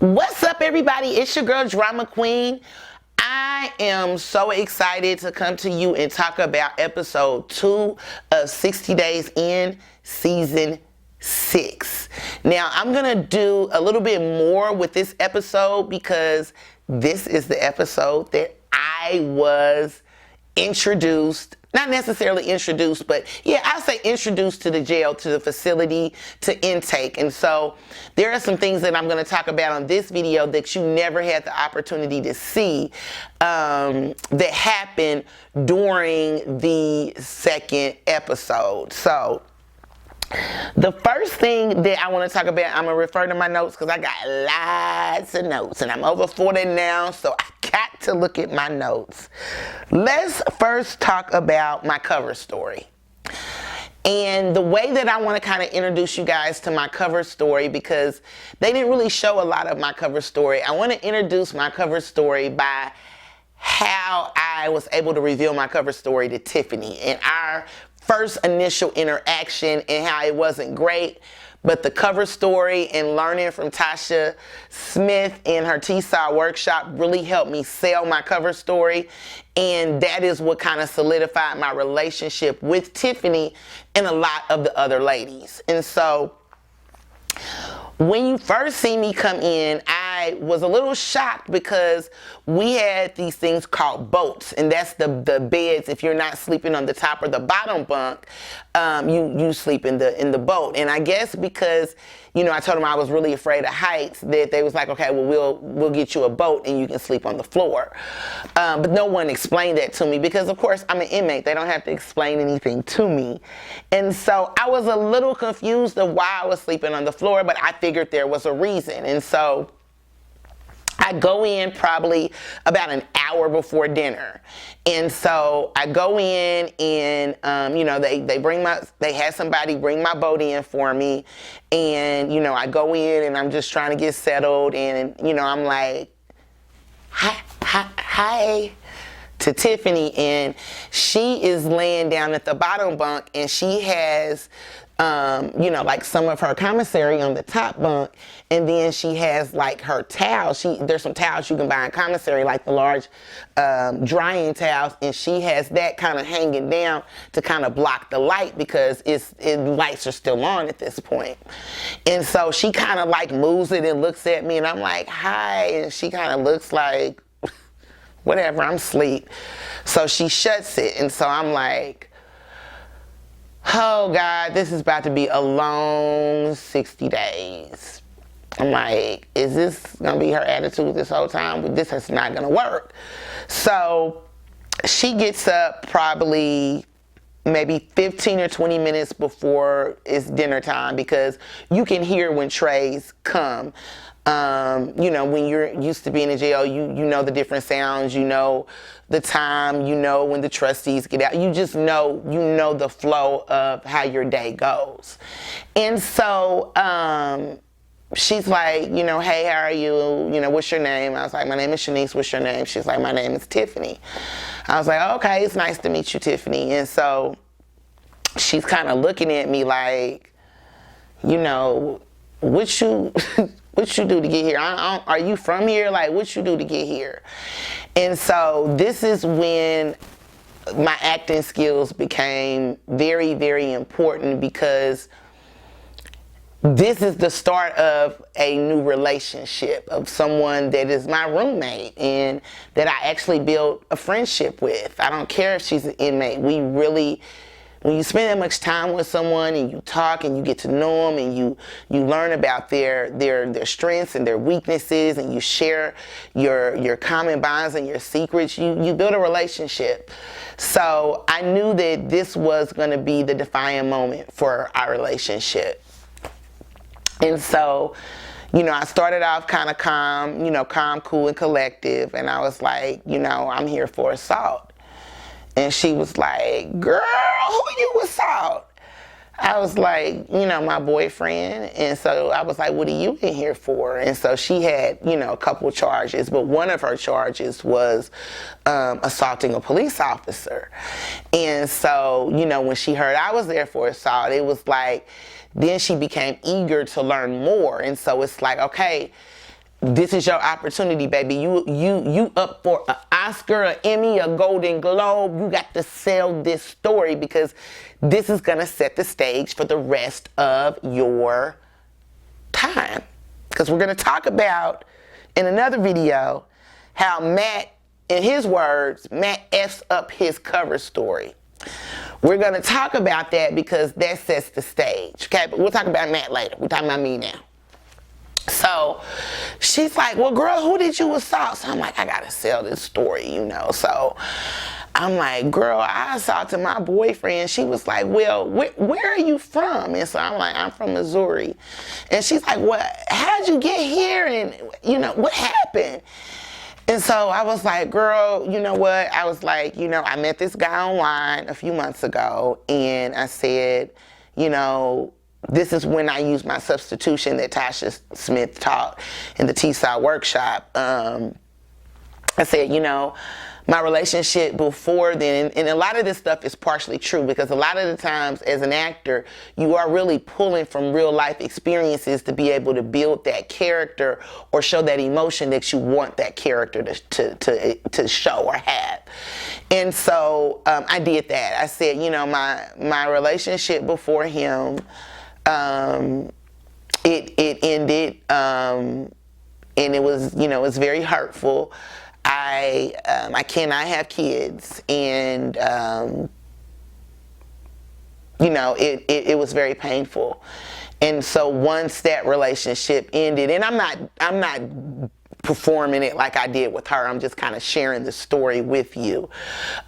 What's up, everybody? It's your girl, Drama Queen. I am so excited to come to you and talk about episode 2 of 60 Days In, season 6. Now, I'm going to do a little bit more with this episode because this is the episode that I was introduced, not necessarily introduced, but yeah, I'll say introduced to the jail, to the facility, to intake. And so there are some things that I'm going to talk about on this video that you never had the opportunity to see that happened during the second episode. So the first thing that I want to talk about, I'm going to refer to my notes because I got lots of notes and I'm over 40 now, so I got to look at my notes. Let's first talk about my cover story. And the way that I want to kind of introduce you guys to my cover story, because they didn't really show a lot of my cover story, I want to introduce my cover story by how I was able to reveal my cover story to Tiffani and our first initial interaction, and how it wasn't great, but the cover story and learning from Tasha Smith in her T-Saw workshop really helped me sell my cover story, and that is what kind of solidified my relationship with Tiffani and a lot of the other ladies. And so when you first see me come in, I was a little shocked because we had these things called boats, and that's the beds. If you're not sleeping on the top or the bottom bunk, you sleep in the boat. And I guess because, you know, I told them I was really afraid of heights, that they was like, okay, well, we'll get you a boat and you can sleep on the floor. But no one explained that to me because, of course, I'm an inmate. They don't have to explain anything to me. And so I was a little confused of why I was sleeping on the floor, but I figured there was a reason. And so I go in probably about an hour before dinner. And so I go in and, you know, they had somebody bring my boat in for me. And, you know, I go in and I'm just trying to get settled. And, you know, I'm like, hi to Tiffani. And she is laying down at the bottom bunk and she has, you know, like some of her commissary on the top bunk, and then she has like her towels. There's some towels you can buy in commissary, like the large drying towels, and she has that kind of hanging down to kind of block the light because lights are still on at this point. And so she kind of like moves it and looks at me, and I'm like, hi, and she kind of looks like, whatever, I'm asleep. So she shuts it, and so I'm like, oh God, this is about to be a long 60 days. I'm like, is this gonna be her attitude this whole time? This is not gonna work. So she gets up probably maybe 15 or 20 minutes before it's dinner time, because you can hear when trays come. You know, when you're used to being in jail, you know the different sounds, you know the time, you know when the trustees get out, you just know, you know the flow of how your day goes. And so she's like, you know, hey, how are you? You know, what's your name? I was like, my name is Shanese. What's your name? She's like, my name is Tiffani. I was like, okay, it's nice to meet you, Tiffani. And so she's kind of looking at me like, you know, what you do to get here? Are you from here? Like, what you do to get here? And so this is when my acting skills became very, very important, because this is the start of a new relationship, of someone that is my roommate and that I actually built a friendship with. I don't care if she's an inmate. We really, when you spend that much time with someone and you talk and you get to know them and you learn about their strengths and their weaknesses, and you share your common bonds and your secrets, you build a relationship. So I knew that this was going to be the defining moment for our relationship. And so, you know, I started off kind of calm, you know, calm, cool, and collective. And I was like, you know, I'm here for assault. And she was like, girl, who you assault? I was like, you know, my boyfriend. And so I was like, what are you in here for? And so she had, you know, a couple of charges, but one of her charges was assaulting a police officer. And so, you know, when she heard I was there for assault, it was like, then she became eager to learn more. And so it's like, okay, this is your opportunity, baby. You up for an Oscar, an Emmy, a Golden Globe. You got to sell this story because this is going to set the stage for the rest of your time. Because we're going to talk about, in another video, how Matt, in his words, Matt F's up his cover story. We're going to talk about that because that sets the stage. Okay, but we'll talk about Matt later. We're talking about me now. So she's like, well, girl, who did you assault? So I'm like, I got to sell this story, you know. So I'm like, girl, I assaulted my boyfriend. She was like, well, where are you from? And so I'm like, I'm from Missouri. And she's like, well, how'd you get here? And, you know, what happened? And so I was like, girl, you know what? I was like, you know, I met this guy online a few months ago. And I said, you know, this is when I used my substitution that Tasha Smith taught in the T-Side workshop. I said, you know, my relationship before then, and a lot of this stuff is partially true because a lot of the times as an actor, you are really pulling from real life experiences to be able to build that character or show that emotion that you want that character to show or have. And so I did that. I said, you know, my relationship before him, it ended, and it was, you know, it was very hurtful. I cannot have kids, and you know, it was very painful. And so once that relationship ended, and I'm not performing it like I did with her. I'm just kind of sharing the story with you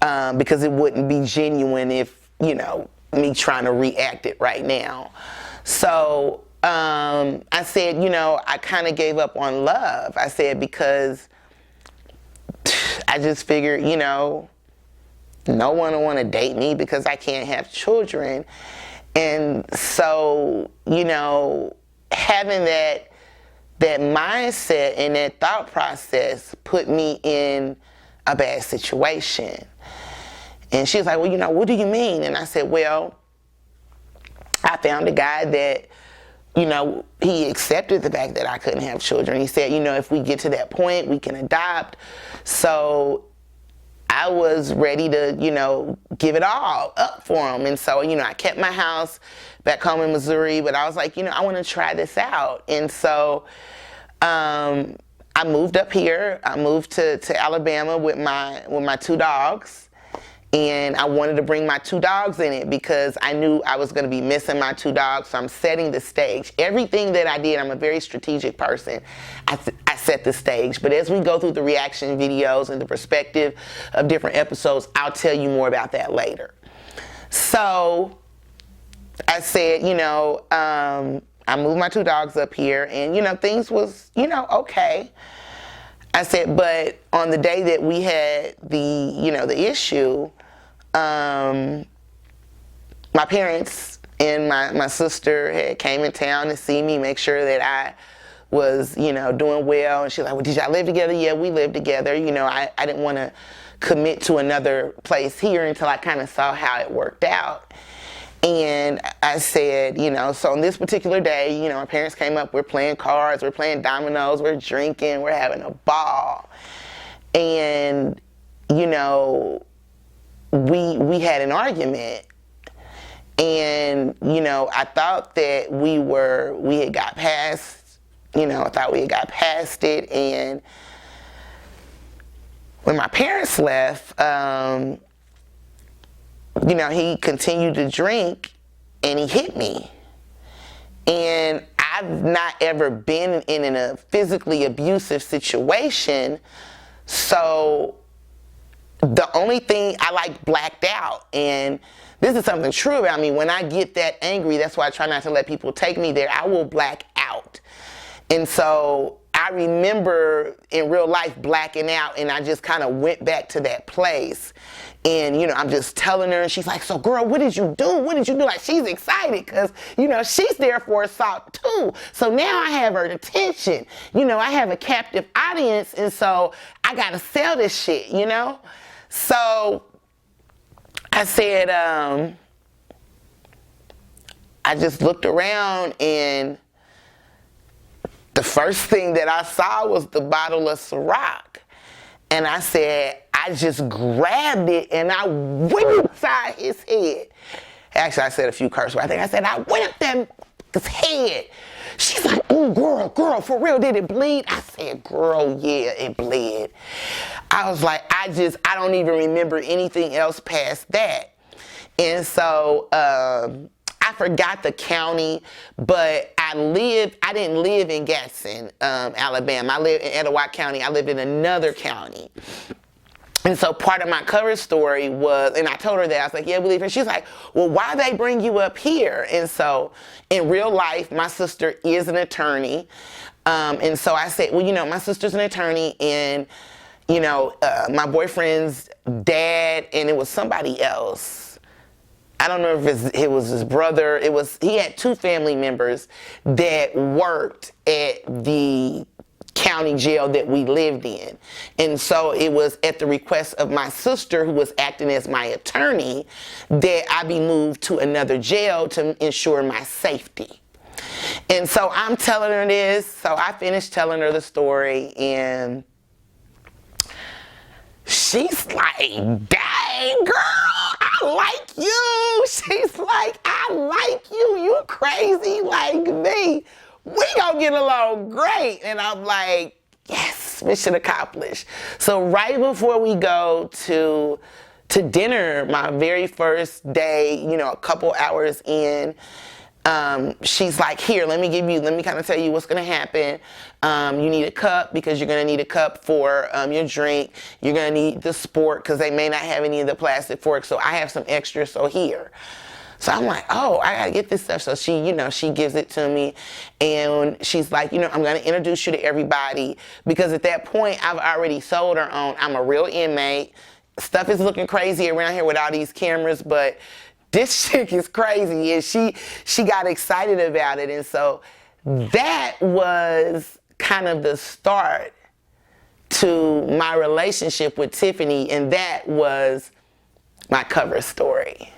because it wouldn't be genuine if, you know, me trying to react it right now. So I said, you know, I kind of gave up on love. I said, because I just figured, you know, no one will want to date me because I can't have children. And so, you know, having that mindset and that thought process put me in a bad situation. And she was like, well, you know, what do you mean? And I said, well, I found a guy that, you know, he accepted the fact that I couldn't have children. He said, you know, if we get to that point, we can adopt. So I was ready to, you know, give it all up for him. And so, you know, I kept my house back home in Missouri, but I was like, you know, I want to try this out. And so I moved up here. I moved to Alabama with my two dogs. And I wanted to bring my two dogs in it because I knew I was going to be missing my two dogs. So I'm setting the stage. Everything that I did, I'm a very strategic person. I set the stage. But as we go through the reaction videos and the perspective of different episodes, I'll tell you more about that later. So I said, you know, I moved my two dogs up here and, you know, things was, you know, okay. I said, but on the day that we had the, you know, the issue, my parents and my sister had came in town to see me, make sure that I was, you know, doing well. And she's like, well, did y'all live together? Yeah, we lived together. You know, I didn't want to commit to another place here until I kind of saw how it worked out. And I said, you know, so on this particular day, you know, my parents came up, we're playing cards, we're playing dominoes, we're drinking, we're having a ball. And, you know, we had an argument. And, you know, I thought that we had got past, you know, I thought we had got past it. And when my parents left, you know, he continued to drink and he hit me. And I've not ever been in a physically abusive situation. So the only thing I like blacked out. And this is something true about me. When I get that angry, that's why I try not to let people take me there. I will black out. And so I remember in real life blacking out, and I just kind of went back to that place. And, you know, I'm just telling her, and she's like, so girl, what did you do? What did you do? Like, she's excited because, you know, she's there for assault too. So now I have her attention. You know, I have a captive audience, and so I got to sell this shit, you know? So I said, I just looked around, and the first thing that I saw was the bottle of Ciroc. And I said, I just grabbed it and I went inside his head. Actually, I said a few curse words. I think I said, I went up that head. She's like, oh, girl, for real, did it bleed? I said, girl, yeah, it bled. I was like, I don't even remember anything else past that. And so, I forgot the county, but I didn't live in Gadsden, Alabama. I lived in Etowah County. I lived in another county. And so part of my cover story was, and I told her that, I was like, yeah, we leave. And she's like, well, why they bring you up here? And so in real life, my sister is an attorney. And so I said, well, you know, my sister's an attorney, and, you know, my boyfriend's dad, and it was somebody else. I don't know if it was his brother. He had two family members that worked at the county jail that we lived in. And so it was at the request of my sister, who was acting as my attorney, that I be moved to another jail to ensure my safety. And so I'm telling her this. So I finished telling her the story, and she's like, dang, girl, I like you. She's like, I like you. You crazy like me. We gonna get along great. And I'm like, yes, mission accomplished. So right before we go to dinner, my very first day, you know, a couple hours in, she's like, here, let me kind of tell you what's going to happen. You need a cup, because you're going to need a cup for your drink. You're going to need the spork, because they may not have any of the plastic forks. So I have some extra, so here. So I'm like, oh, I got to get this stuff. So she, you know, she gives it to me, and she's like, you know, I'm going to introduce you to everybody, because at that point I've already sold her on, I'm a real inmate. Stuff is looking crazy around here with all these cameras, but this chick is crazy, and she got excited about it. And so that was kind of the start to my relationship with Tiffani, and that was my cover story.